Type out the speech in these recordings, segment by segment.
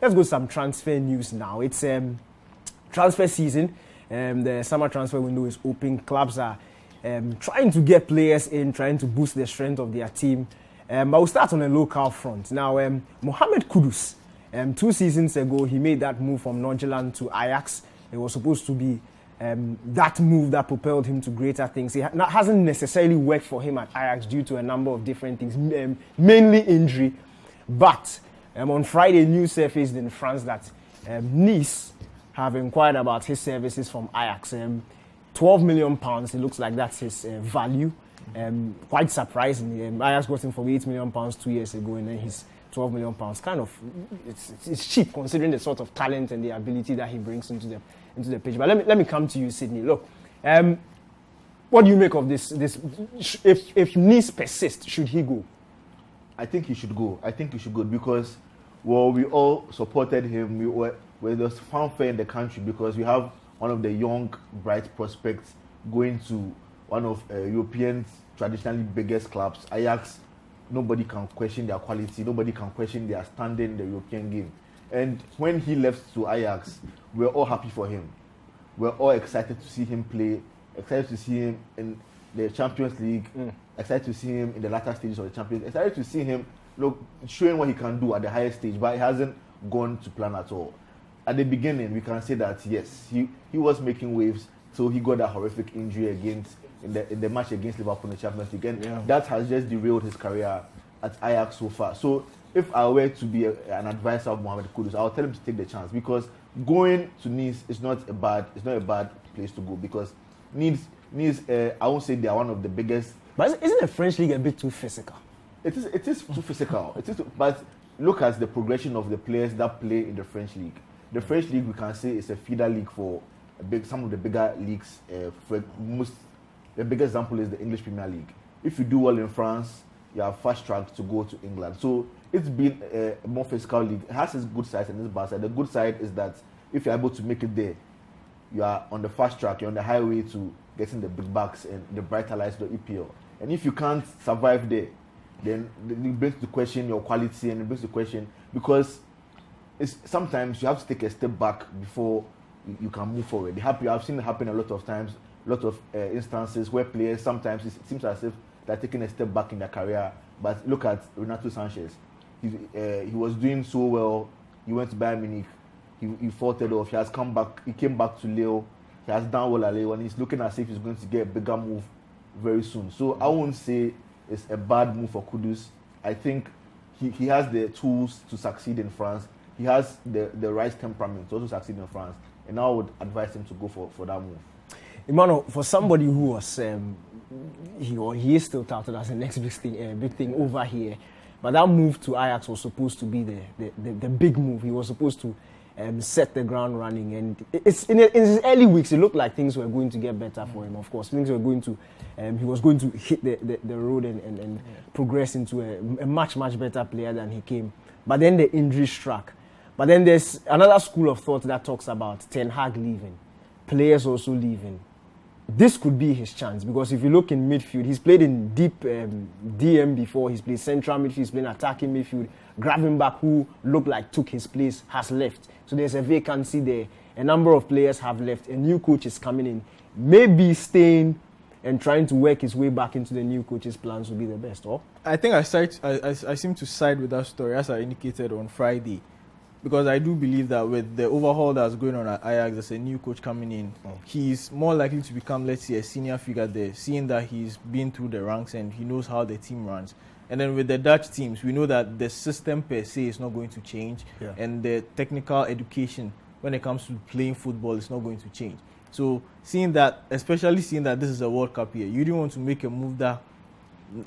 let's go to some transfer news now. It's transfer season. The summer transfer window is open. Clubs are trying to get players in, trying to boost the strength of their team. But we'll start on a local front. Now, Mohammed Kudus, 2 seasons ago, he made that move from Norgeland to Ajax. It was supposed to be that move that propelled him to greater things. It hasn't necessarily worked for him at Ajax due to a number of different things, mainly injury. But on Friday, news surfaced in France that Nice have inquired about his services from Ajax. £12 million, it looks like that's his value. Quite surprising. Ajax got him for £8 million 2 years ago, and then he's £12 million. Kind of, it's cheap considering the sort of talent and the ability that he brings into the pitch. But let me come to you, Sydney. Look, what do you make of this? If Nice persists, should he go? I think he should go. Because, well, we all supported him. There was fanfare in the country because we have one of the young, bright prospects going to one of Europeans' traditionally biggest clubs. Ajax, nobody can question their quality. Nobody can question their standing in the European game. And when he left to Ajax, we're all happy for him. We're all excited to see him play, excited to see him in the Champions League, excited to see him in the latter stages of the Champions League, excited to see him showing what he can do at the highest stage, but it hasn't gone to plan at all. At the beginning, we can say that, yes, he was making waves, so he got a horrific injury in the match against Liverpool in the Champions League, and that has just derailed his career at Ajax so far. So if I were to be an advisor of Mohammed Kudus, I would tell him to take the chance, because going to Nice is not a bad place to go, because Nice, I won't say they are one of the biggest. But isn't the French league a bit too physical? It is too physical. But look at the progression of the players that play in the French league. The French league, we can say, is a feeder league for some of the bigger leagues. The biggest example is the English Premier League. If you do well in France, you are fast tracked to go to England. So it's been a more physical league. It has its good side and its bad side. The good side is that if you're able to make it there, you are on the fast track. You're on the highway to getting the big bucks and the brighter lights of the EPL. And if you can't survive there, then it brings to question your quality, and it brings to question, because sometimes you have to take a step back before you can move forward. I've seen it happen a lot of times, a lot of instances where players, sometimes it seems as if they're taking a step back in their career. But look at Renato Sanchez. He was doing so well. He went to Bayern Munich. He faltered off. He has come back. He came back to Lille. He has done well at Lille, and he's looking as if he's going to get a bigger move very soon. So I won't say it's a bad move for Kudus. I think he has the tools to succeed in France. He has the right temperament to also succeed in France. And I would advise him to go for that move. Emmanuel, for somebody who was, he is still touted as the next big thing over here, but that move to Ajax was supposed to be the big move. He was supposed to set the ground running, and in his early weeks, it looked like things were going to get better for him. Of course, things were going to, he was going to hit the road and progress into a much better player than he came. But then the injury struck. But then there's another school of thought that talks about Ten Hag leaving, players also leaving. This could be his chance, because if you look in midfield, he's played in deep DM before. He's played central midfield, he's played attacking midfield. Gravenberch, who looked like took his place, has left. So there's a vacancy there. A number of players have left. A new coach is coming in. Maybe staying and trying to work his way back into the new coach's plans would be the best. Or I think I seem to side with that story, as I indicated on Friday. Because I do believe that with the overhaul that's going on at Ajax, there's a new coach coming in. He's more likely to become, let's say, a senior figure there, seeing that he's been through the ranks and he knows how the team runs. And then with the Dutch teams, we know that the system per se is not going to change. Yeah. And the technical education, when it comes to playing football, is not going to change. So especially seeing that this is a World Cup year, you didn't want to make a move that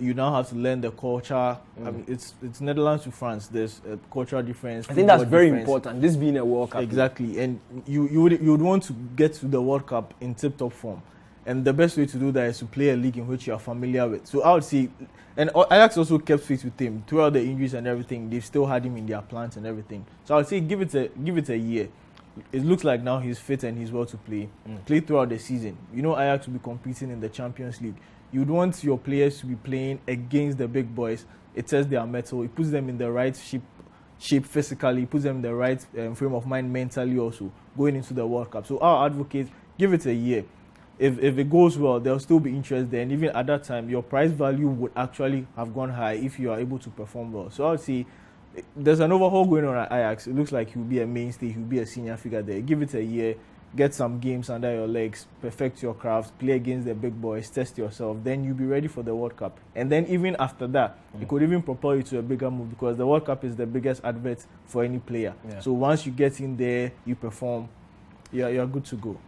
you now have to learn the culture. I mean, it's Netherlands to France. There's a cultural difference. I think that's very important. This being a World Cup. Exactly, and you would want to get to the World Cup in tip-top form, and the best way to do that is to play a league in which you are familiar with. So I would say, and Ajax also kept faith with him throughout the injuries and everything. They've still had him in their plans and everything. So I would say give it a year. It looks like now he's fit and he's well to play. Play throughout the season. You know, Ajax will be competing in the Champions League. You'd want your players to be playing against the big boys. It tests their mettle. It puts them in the right shape shape physically, puts them in the right frame of mind mentally also, going into the World Cup. So our advocates, give it a year. If it goes well, there'll still be interest there. And even at that time, your price value would actually have gone high if you are able to perform well. So I would say there's an overhaul going on at Ajax. It looks like he'll be a mainstay, he'll be a senior figure there. Give it a year, get some games under your legs, perfect your craft, play against the big boys, test yourself, then you'll be ready for the World Cup. And then even after that, it could even propel you to a bigger move, because the World Cup is the biggest advert for any player. Yeah. So once you get in there, you perform, you're good to go.